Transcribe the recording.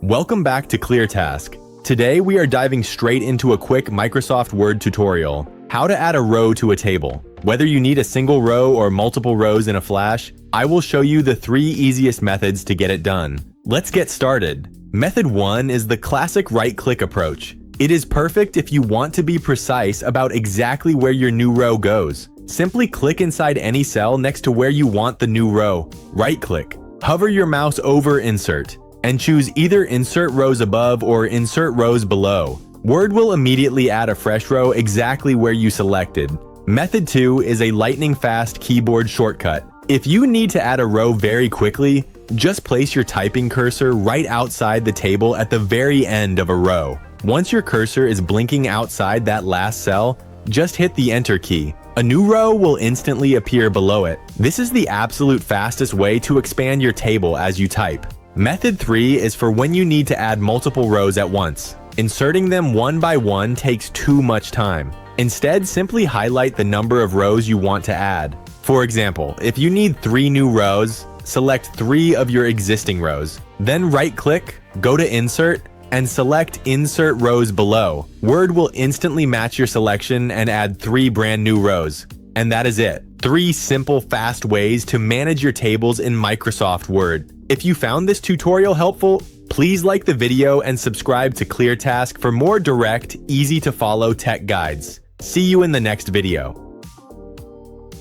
Welcome back to ClearTask. Today we are diving straight into a quick Microsoft Word tutorial, how to add a row to a table. Whether you need a single row or multiple rows in a Flash, I will show you the 3 easiest methods to get it done. Let's get started. Method 1 is the classic right-click approach. It is perfect if you want to be precise about exactly where your new row goes. Simply click inside any cell next to where you want the new row. Right-click. Hover your mouse over Insert, and choose either Insert Rows Above or Insert Rows Below. Word will immediately add a fresh row exactly where you selected. Method 2 is a lightning-fast keyboard shortcut. If you need to add a row very quickly, just place your typing cursor right outside the table at the very end of a row. Once your cursor is blinking outside that last cell, just hit the Enter key. A new row will instantly appear below it. This is the absolute fastest way to expand your table as you type. Method 3 is for when you need to add multiple rows at once. Inserting them one by one takes too much time. Instead, simply highlight the number of rows you want to add. For example, if you need 3 new rows, select 3 of your existing rows. Then right-click, go to Insert, and select Insert Rows Below. Word will instantly match your selection and add 3 brand new rows. And that is it. 3 simple, fast ways to manage your tables in Microsoft Word. If you found this tutorial helpful, please like the video and subscribe to ClearTask for more direct, easy-to-follow tech guides. See you in the next video.